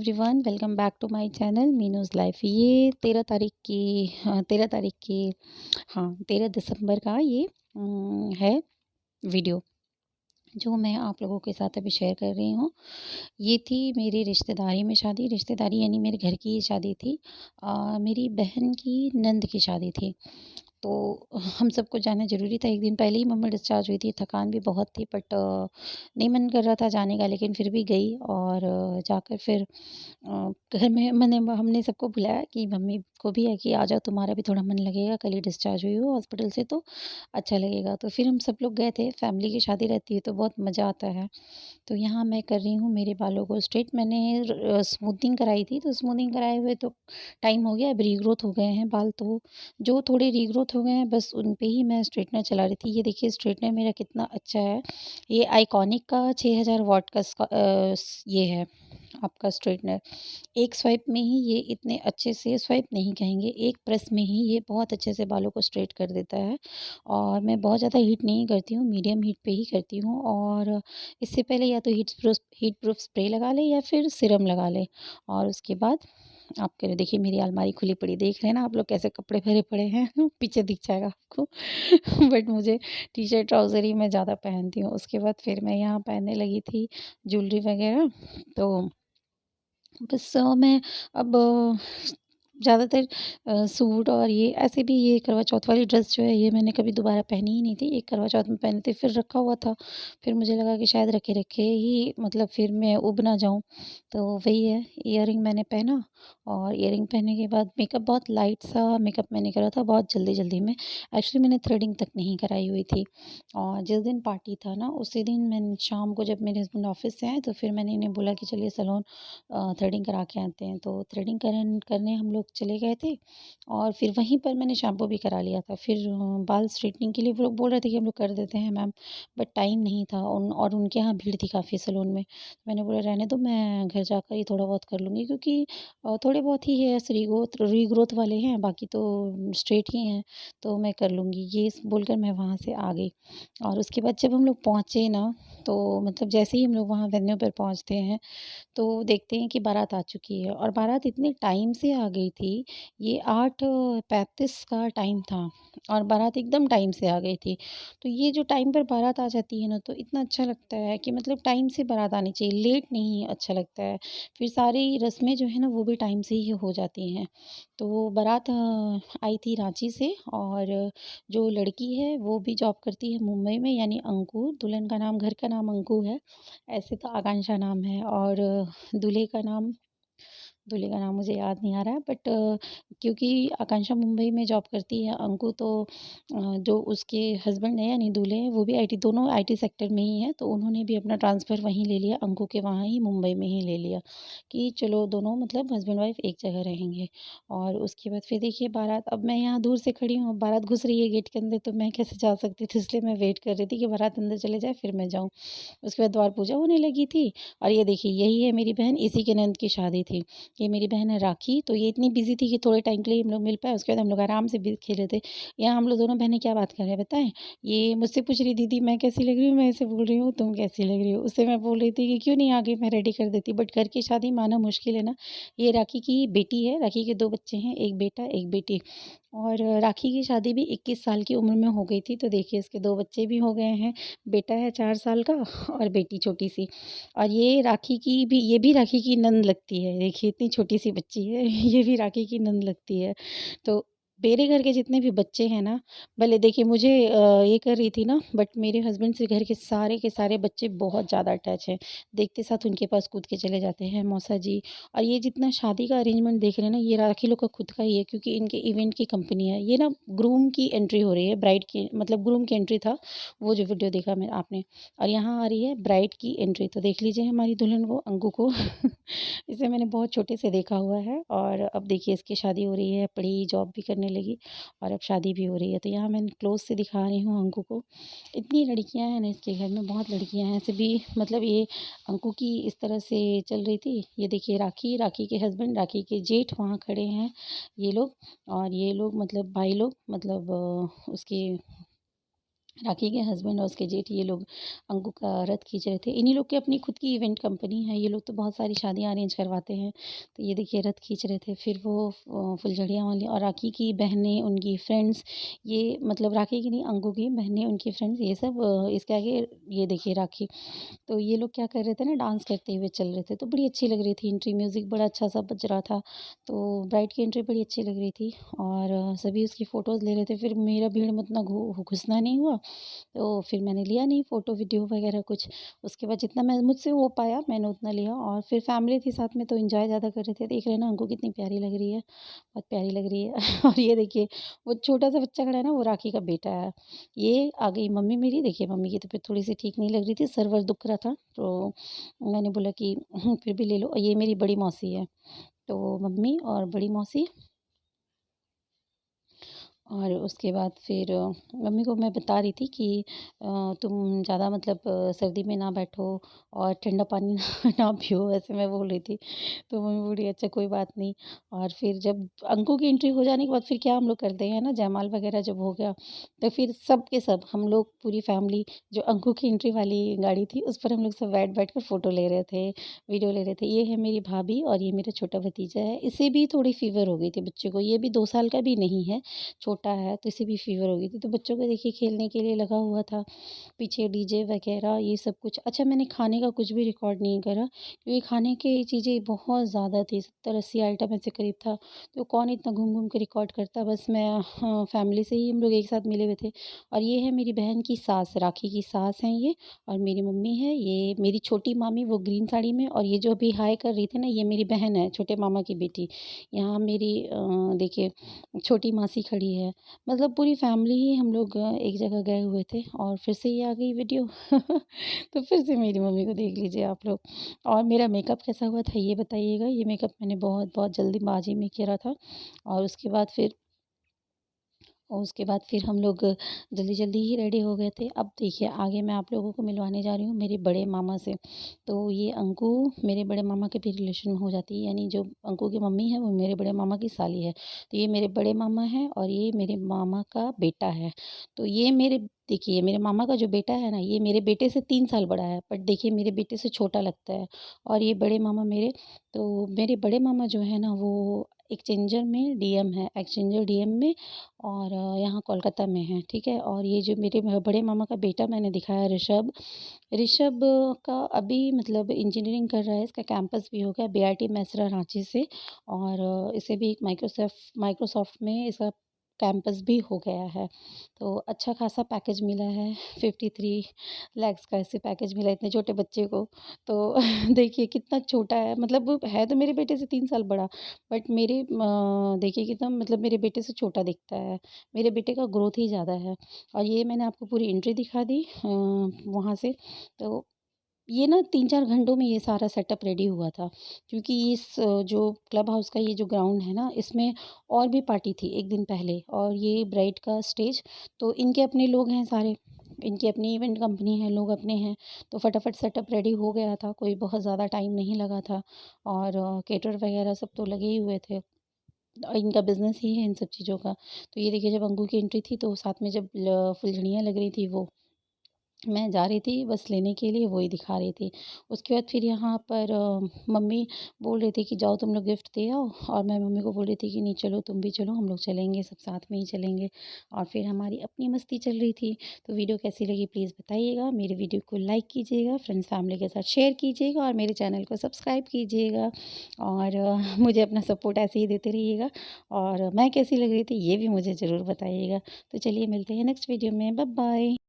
Everyone, welcome back to my channel Meenu's life. ये 13 तारीख की, हाँ, 13 दिसंबर का ये है वीडियो जो मैं आप लोगों के साथ अभी शेयर कर रही हूँ। ये थी मेरी रिश्तेदारी में शादी, रिश्तेदारी यानी मेरे घर की ही शादी थी। मेरी बहन की नंद की शादी थी। तो हम सबको जाना ज़रूरी था। एक दिन पहले ही मम्मी डिस्चार्ज हुई थी, थकान भी बहुत थी, बट नहीं मन कर रहा था जाने का, लेकिन फिर भी गई। और जाकर फिर घर में हमने सबको बुलाया कि मम्मी को भी है कि आ जाओ, तुम्हारा भी थोड़ा मन लगेगा, कल ही डिस्चार्ज हुई हो हॉस्पिटल से तो अच्छा लगेगा। तो फिर हम सब लोग गए थे। फैमिली की शादी रहती है तो बहुत मज़ा आता है। तो यहाँ मैं कर रही हूँ मेरे बालों को स्ट्रेट। मैंने स्मूथनिंग कराई थी, तो स्मूथनिंग कराए हुए तो टाइम हो गया, अब रीग्रोथ हो गए हैं बाल। तो जो थोड़े रीग्रोथ हो गए हैं बस उन पे ही मैं स्ट्रेटनर चला रही थी। ये देखिए स्ट्रेटनर मेरा कितना अच्छा है। ये आइकॉनिक का 6000 वाट का ये है आपका स्ट्रेटनर। एक स्वाइप में ही ये इतने अच्छे से, स्वाइप नहीं कहेंगे, एक प्रेस में ही ये बहुत अच्छे से बालों को स्ट्रेट कर देता है। और मैं बहुत ज़्यादा हीट नहीं करती हूँ, मीडियम हीट पे ही करती हूँ। और इससे पहले या तो हीट प्रूफ स्प्रे लगा लें या फिर सीरम लगा लें। और उसके बाद आप करें। देखिए मेरी अलमारी खुली पड़ी, देख रहे हैं ना आप लोग कैसे कपड़े भरे पड़े हैं। पीछे दिख जाएगा आपको। बट मुझे टी शर्ट ट्राउज़र ही मैं ज़्यादा पहनती हूँ। उसके बाद फिर मैं यहाँ पहनने लगी थी ज्वेलरी वगैरह। तो बस मैं अब ज़्यादातर सूट और ये ऐसे भी, ये करवा चौथ वाली ड्रेस जो है ये मैंने कभी दोबारा पहनी ही नहीं थी। एक करवा चौथ में पहनी थी, फिर रखा हुआ था। फिर मुझे लगा कि शायद रखे रखे ही मतलब फिर मैं ऊब ना जाऊँ। तो वही है, इयररिंग मैंने पहना। और इयररिंग पहनने के बाद मेकअप, बहुत लाइट सा मेकअप मैंने करा था, बहुत जल्दी-जल्दी में। एक्चुअली मैंने थ्रेडिंग तक नहीं कराई हुई थी। और जिस दिन पार्टी था ना उसी दिन मैं शाम को, जब मेरे हस्बैंड ऑफ़िस से आए तो फिर मैंने इन्हें बोला कि चलिए सैलून थ्रेडिंग करा के आते हैं। तो थ्रेडिंग करने हम लोग चले गए थे। और फिर वहीं पर मैंने शैम्पू भी करा लिया था। फिर बाल स्ट्रेटनिंग के लिए वो लोग बोल रहे थे कि हम लोग कर देते हैं मैम, बट टाइम नहीं था और उनके यहाँ भीड़ थी काफ़ी सैलून में। मैंने बोला रहने दो, मैं घर जाकर ही थोड़ा बहुत कर लूँगी, क्योंकि थोड़े बहुत ही हेयर्स रीग्रोथ वाले हैं, बाकी तो स्ट्रेट ही हैं, तो मैं कर लूँगी, ये बोलकर मैं वहाँ से आ गई। और उसके बाद जब हम लोग पहुँचे ना, तो मतलब जैसे ही हम लोग वहाँ वेन्यू पर पहुँचते हैं तो देखते हैं कि बारात आ चुकी है। और बारात इतने टाइम से आ गई थी, ये 8:35 का टाइम था और बारात एकदम टाइम से आ गई थी। तो ये जो टाइम पर बारात आ जाती है ना, तो इतना अच्छा लगता है कि मतलब टाइम से बारात आनी चाहिए, लेट नहीं अच्छा लगता है। फिर सारी रस्में जो है ना वो भी टाइम से ही हो जाती हैं। तो बारात आई थी रांची से। और जो लड़की है वो भी जॉब करती है मुंबई में, यानी अंकु। दुल्हन का नाम, घर का नाम अंकु है। ऐसे तो आकांक्षा नाम है। और दूल्हे का नाम, दूल्हे का नाम मुझे याद नहीं आ रहा है, बट क्योंकि आकांक्षा मुंबई में जॉब करती है, अंकु तो जो उसके हस्बैंड है यानी दूल्हे हैं वो भी आईटी, दोनों आईटी सेक्टर में ही हैं, तो उन्होंने भी अपना ट्रांसफ़र वहीं ले लिया, अंकु के वहाँ ही मुंबई में ही ले लिया कि चलो दोनों मतलब हस्बैंड वाइफ एक जगह रहेंगे। और उसके बाद फिर देखिए बारात, अब मैं यहाँ दूर से खड़ी हूँ, बारात घुस रही है गेट के अंदर, तो मैं कैसे जा सकती थी, इसलिए मैं वेट कर रही थी कि बारात अंदर चले जाए फिर मैं जाऊँ। उसके बाद द्वार पूजा होने लगी थी। और ये देखिए यही है मेरी बहन, इसी के नंद की शादी थी। ये मेरी बहन है राखी। तो ये इतनी बिज़ी थी कि थोड़े टाइम के लिए हम लोग मिल पाए, उसके बाद हम लोग आराम से भी खेले थे। यहाँ हम लोग दोनों बहनें क्या बात कर रहे हैं बताएँ? ये मुझसे पूछ रही, दीदी मैं कैसी लग रही हूँ? मैं इसे बोल रही हूँ तुम कैसी लग रही हो? उससे मैं बोल रही थी कि क्यों नहीं आ गई, मैं रेडी कर देती, बट घर की शादी माना मुश्किल है ना। ये राखी की बेटी है, राखी के 2 बच्चे हैं, 1 बेटा 1 बेटी। और राखी की शादी भी 21 साल की उम्र में हो गई थी, तो देखिए इसके 2 बच्चे भी हो गए हैं। बेटा है 4 साल का और बेटी छोटी-सी। और ये भी राखी की नंद लगती है। देखिए इतनी छोटी-सी बच्ची है, ये भी राखी की नंद लगती है। तो मेरे घर के जितने भी बच्चे हैं ना, भले देखिए मुझे ये कर रही थी ना, बट मेरे हस्बैंड से घर के सारे बच्चे बहुत ज़्यादा अटैच हैं। देखते साथ उनके पास कूद के चले जाते हैं, मौसा जी। और ये जितना शादी का अरेंजमेंट देख रहे हैं ना, ये राखी लोग का खुद का ही है, क्योंकि इनके इवेंट की कंपनी है। ये ना ग्रूम की एंट्री हो रही है, ब्राइड की मतलब ग्रूम की एंट्री था, वो जो वीडियो देखा मैं आपने। और यहाँ आ रही है ब्राइड की एंट्री। तो देख लीजिए हमारी दुल्हन को, अंकु को। इसे मैंने बहुत छोटे से देखा हुआ है और अब देखिए इसकी शादी हो रही है, पढ़ी, जॉब भी करने लगी और अब शादी भी हो रही है। तो यहाँ मैं क्लोज़ से दिखा रही हूँ अंकु को। इतनी लड़कियाँ हैं ना इसके घर में, बहुत लड़कियाँ हैं। ऐसे भी मतलब ये अंकु की इस तरह से चल रही थी। ये देखिए राखी, राखी के हस्बैंड, राखी के जेठ वहाँ खड़े हैं, ये लोग। और ये लोग मतलब भाई लोग, मतलब उसके राखी के हस्बैंड और उसके जेठ ये लोग अंकु का रथ खींच रहे थे। इन्हीं लोग की अपनी खुद की इवेंट कंपनी है। ये लोग तो बहुत सारी शादियाँ अरेंज करवाते हैं। तो ये देखिए रथ खींच रहे थे। फिर वो फुलझड़ियाँ वाली और राखी की बहनें, उनकी फ्रेंड्स, ये मतलब राखी की नहीं, अंकु की बहनें, उनकी फ्रेंड्स, ये सब इसके आगे ये देखिए राखी। तो ये लोग क्या कर रहे थे ना, डांस करते हुए चल रहे थे। तो बड़ी अच्छी लग रही थी एंट्री, म्यूज़िक बड़ा अच्छा-सा बज रहा था। तो ब्राइड की एंट्री बड़ी अच्छी लग रही थी और सभी उसकी फ़ोटोज़ ले रहे थे। फिर मेरा भीड़ में उतना घुसना नहीं हुआ। तो फिर मैंने लिया नहीं फ़ोटो, वीडियो वगैरह कुछ। उसके बाद जितना मैं मुझसे हो पाया मैंने उतना लिया और फिर फैमिली थी साथ में तो एन्जॉय ज़्यादा कर रहे थे। देख रहे हैं ना अंकु कितनी प्यारी लग रही है, बहुत प्यारी लग रही है। और ये देखिए वो छोटा-सा बच्चा खड़ा है ना, वो राखी का बेटा है। ये आ गई मम्मी मेरी, देखिए मम्मी की तबीयत थोड़ी-सी ठीक नहीं लग रही थी, सर वर दुख रहा था। तो मैंने बोला कि फिर भी ले लो। और ये मेरी बड़ी मौसी है। तो मम्मी और बड़ी मौसी और उसके बाद फिर मम्मी को मैं बता रही थी कि तुम ज़्यादा मतलब सर्दी में ना बैठो और ठंडा पानी ना ना पियो, ऐसे मैं बोल रही थी। तो मम्मी बोली अच्छा कोई बात नहीं। और फिर जब अंकु की एंट्री हो जाने के बाद फिर क्या हम लोग करते हैं ना, जयमाल वगैरह जब हो गया तो फिर सब के सब हम लोग पूरी फैमिली जो अंकु की एंट्री वाली गाड़ी थी उस पर हम लोग सब बैठ-बैठ कर फ़ोटो ले रहे थे, वीडियो ले रहे थे। ये है मेरी भाभी और ये मेरा छोटा भतीजा है। इसे भी थोड़ी फ़ीवर हो गई थी बच्चे को, ये भी 2 साल का भी नहीं है। छोटा है तो इसे भी फ़ीवर हो गई थी। तो बच्चों को देखिए खेलने के लिए लगा हुआ था, पीछे डीजे वग़ैरह ये सब कुछ। अच्छा मैंने खाने का कुछ भी रिकॉर्ड नहीं करा क्योंकि खाने की चीज़ें बहुत ज़्यादा थी, 70-80 आइटम ऐसे करीब था। तो कौन इतना घूम-घूम के रिकॉर्ड करता, बस मैं फैमिली से ही हम लोग एक साथ मिले हुए थे। और ये है मेरी बहन की सास, राखी की सास हैं ये और मेरी मम्मी है। ये मेरी छोटी मामी वो ग्रीन साड़ी में और ये जो अभी हाय कर रही थी ना, ये मेरी बहन है, छोटे मामा की बेटी। यहाँ मेरी देखिए छोटी मासी खड़ी है। मतलब पूरी फैमिली ही हम लोग एक जगह गए हुए थे और फिर से ये आ गई वीडियो। तो फिर से मेरी मम्मी को देख लीजिए आप लोग। और मेरा मेकअप कैसा हुआ था ये बताइएगा। ये मेकअप मैंने बहुत-बहुत जल्दीबाजी में करा था और उसके बाद फिर हम लोग जल्दी-जल्दी ही रेडी हो गए थे। अब देखिए आगे मैं आप लोगों को मिलवाने जा रही हूँ मेरे बड़े मामा से। तो ये अंकु मेरे बड़े मामा के भी रिलेशन में हो जाती है, यानी जो अंकु की मम्मी है वो मेरे बड़े मामा की साली है। तो ये मेरे बड़े मामा हैं और ये मेरे मामा का बेटा है। तो ये मेरे देखिए मेरे मामा का जो बेटा है ना, ये मेरे बेटे से 3 साल बड़ा है, बट देखिए मेरे बेटे से छोटा लगता है। और ये बड़े मामा मेरे, तो मेरे बड़े मामा जो है ना वो एक्सचेंजर में डीएम है, एक्सचेंजर डीएम में और यहाँ कोलकाता में है, ठीक है? और ये जो मेरे बड़े मामा का बेटा मैंने दिखाया ऋषभ, ऋषभ का अभी मतलब इंजीनियरिंग कर रहा है, इसका कैंपस भी हो गया बीआईटी मेसरा रांची से और इसे भी एक माइक्रोसॉफ्ट में इसका कैंपस भी हो गया है। तो अच्छा खासा पैकेज मिला है, 53 लैक्स का इसे पैकेज मिला इतने छोटे बच्चे को। तो देखिए कितना छोटा है, मतलब वो है तो मेरे बेटे से 3 साल बड़ा, बट मेरे देखिए कितना मतलब मेरे बेटे से छोटा दिखता है। मेरे बेटे का ग्रोथ ही ज़्यादा है। और ये मैंने आपको पूरी एंट्री दिखा दी वहाँ से। तो ये ना 3-4 घंटों में ये सारा सेटअप रेडी हुआ था क्योंकि इस जो क्लब हाउस का ये जो ग्राउंड है ना, इसमें और भी पार्टी थी 1 दिन पहले और ये ब्राइड का स्टेज, तो इनके अपने लोग हैं सारे, इनकी अपनी इवेंट कंपनी है, लोग अपने हैं, तो फटाफट सेटअप रेडी हो गया था, कोई बहुत ज़्यादा टाइम नहीं लगा था और कैटर वगैरह सब तो लगे ही हुए थे। इनका बिज़नेस ही है इन सब चीज़ों का। तो ये देखिए जब अंकु की एंट्री थी तो साथ में जब फुलझड़ियाँ लग रही थी वो मैं जा रही थी बस लेने के लिए, वही दिखा रही थी। उसके बाद फिर यहाँ पर मम्मी बोल रही थी कि जाओ तुम लोग गिफ्ट दे आओ और मैं मम्मी को बोल रही थी कि नहीं चलो तुम भी चलो, हम लोग चलेंगे, सब साथ में ही चलेंगे। और फिर हमारी अपनी मस्ती चल रही थी। तो वीडियो कैसी लगी प्लीज़ बताइएगा। मेरी वीडियो को लाइक कीजिएगा, फ्रेंड्स फैमिली के साथ शेयर कीजिएगा और मेरे चैनल को सब्सक्राइब कीजिएगा। और मुझे अपना सपोर्ट ऐसे ही देते रहिएगा और मैं कैसी लग रही थी ये भी मुझे ज़रूर बताइएगा। तो चलिए मिलते हैं नेक्स्ट वीडियो में। Bye bye.